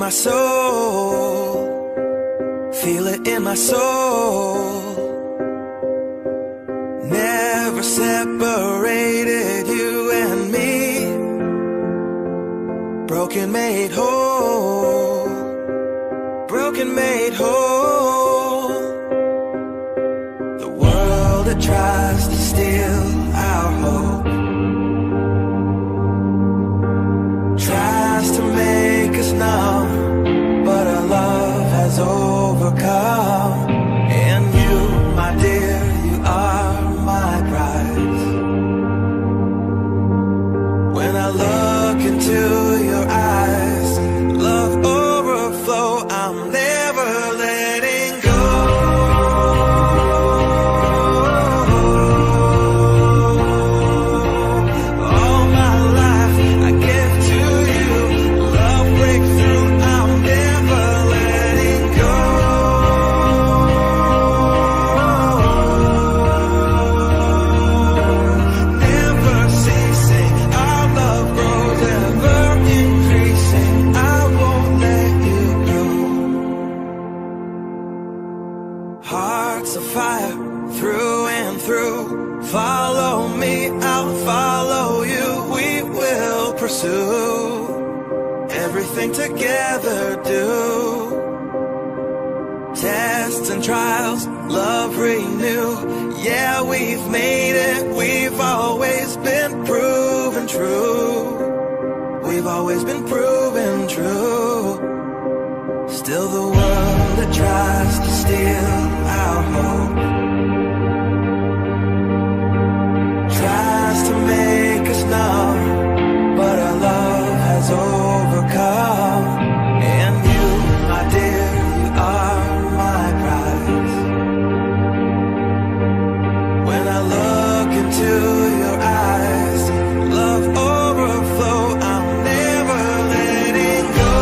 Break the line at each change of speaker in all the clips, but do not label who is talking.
my soul, feel it in my soul. Never separated you and me. Broken made whole, broken made whole. The world that tries to steal our hope tries to make us numb, but our love has overcome. And you, my dear, you are my prize. When I look into your eyes, love overflow, I'm never letting go. All my life I give to you, love breakthrough, I'm never letting go. Never ceasing, our love grows ever increasing, I won't let you go. Hearts of fire through and through, follow me, I'll follow you, we will pursue everything together, do tests and trials, love renew. Yeah, we've made it, we've always been proven true. We've always been proven true. Still the world that tries to steal our hope tries to make us numb, but our love has overcome. And you, my dear, you are my prize. When I look into your eyes, love overflow, I'm never letting go.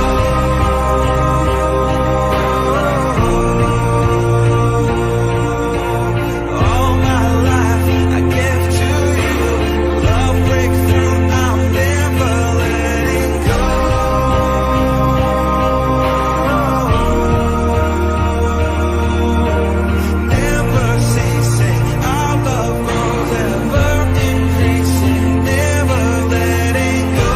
All my life I give to you, love breakthrough, I'm never letting go. Never ceasing, our love grows ever increasing, never letting go.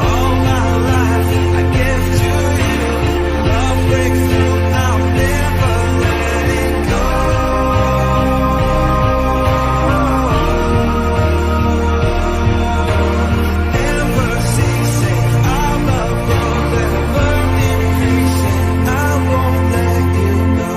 All my life I give to you, love breakthrough, I'm never letting go. Never ceasing, our love grows ever increasing, I won't let you go.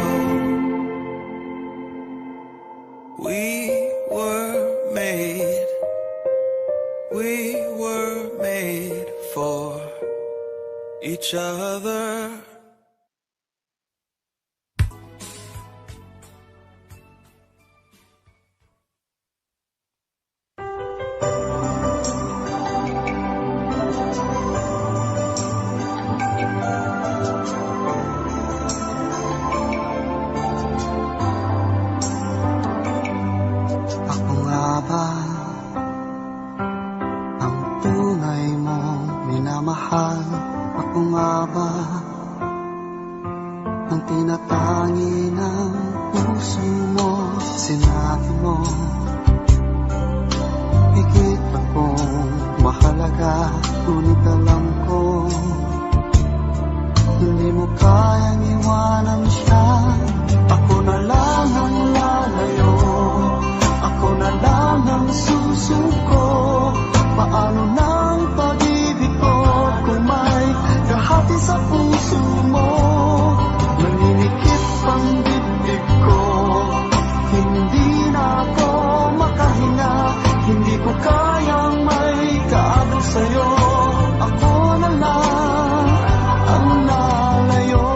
We were made for each other.
Ako nga ba ang tunay mong minamahal? Ako nga ba ang tinatangi ng puso mo? Sinabi mo higit akong mahalaga, ngunit alam ko hindi mo kayang iwanan siya. Ako na lang ang lalayo, ako na lang ang susuko. Paano ng pag-ibig ko kung may kahati sa puso mo? Naninikip ang dibdib ko, hindi na ako makahinga. Hindi ko kayang may kaagos sa'yo. Ako na lang ang lalayo.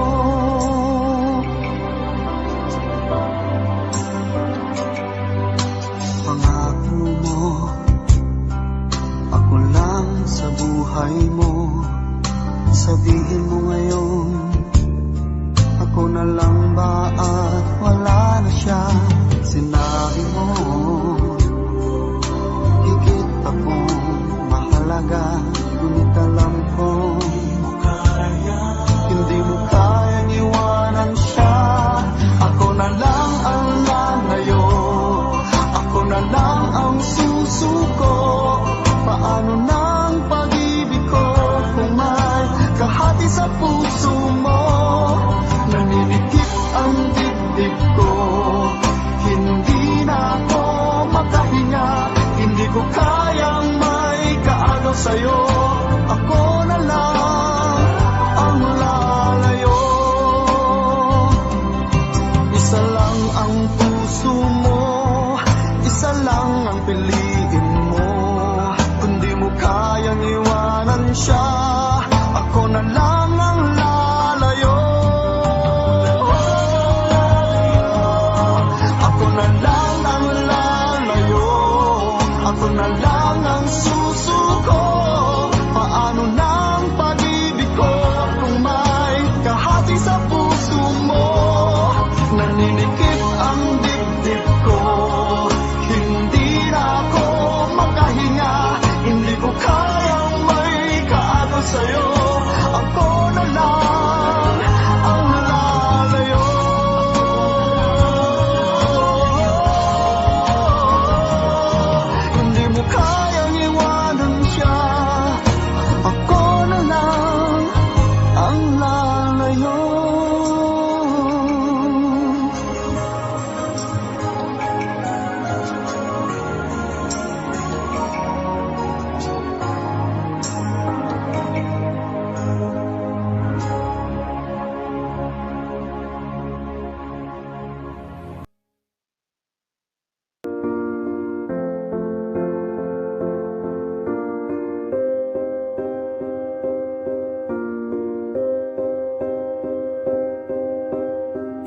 Pangako mo, ako lang sa buhay mo. Sabihin mo ngayon, ako na lang ba at wala na siya? Sinabi mo, higit sa'yo, ako na lang ang lalayo. Isa lang ang puso mo, isa lang ang piliin mo. Kung di mo kayang iwanan siya, ako na lang ang lalayo. Ako na lang ang lalayo, ako na lang ang susuko. Paano na ang pag-ibig ko kung may kahati sa puso mo? Naninikip ang dibdib ko, hindi na ako makahinga. Hindi ko kayang may kaagaw sa'yo, ako na lang ang lalayo. Hindi mo kayang iwanan siya, ako na lang ang lalayo.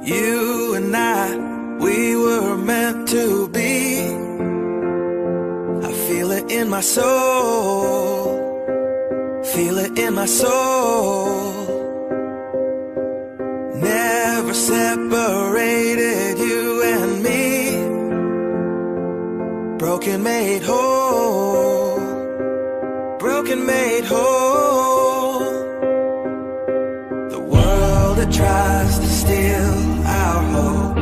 You and I, we were meant to be. I feel it in my soul, feel it in my soul. Never separated, you and me. Broken made whole, broken made whole. The world that tries to steal our hope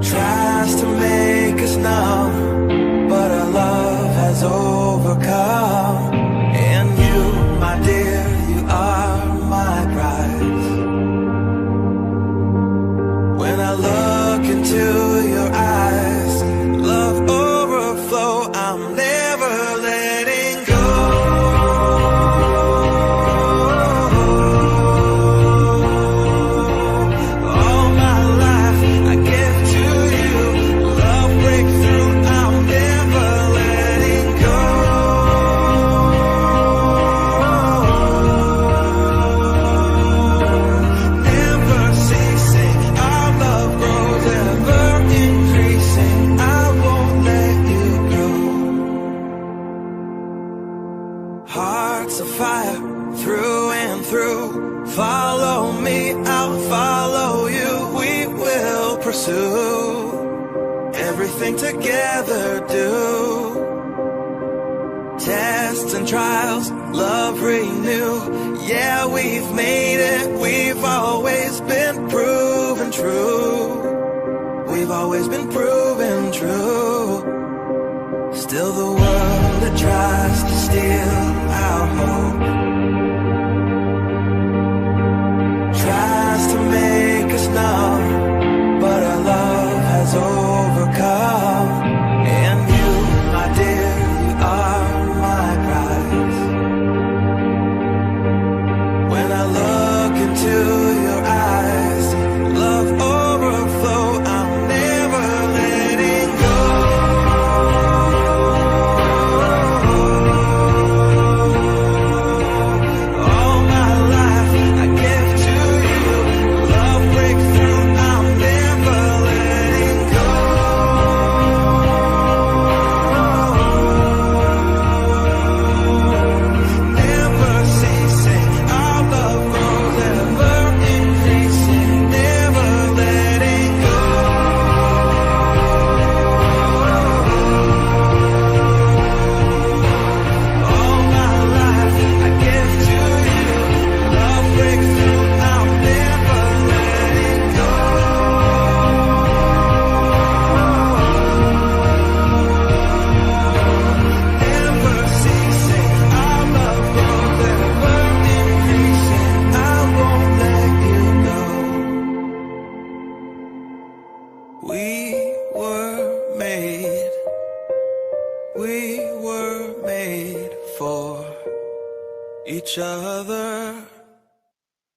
tries to make us numb, but our love has overcome. And you, my dear, you are my prize. When I look into your eyes, love overflow, I'm never letting go. All my life I give to you, love breakthrough, I'm never letting go. Never ceasing, our love grows, ever increasing, I won't let you go. Hearts of fire, through and through. Follow me, I'll follow you. We will pursue everything together, do. Tests and trials, love renew. Yeah, we've made it, we've always been proven true. We've always been proven true. Still the world that tries to steal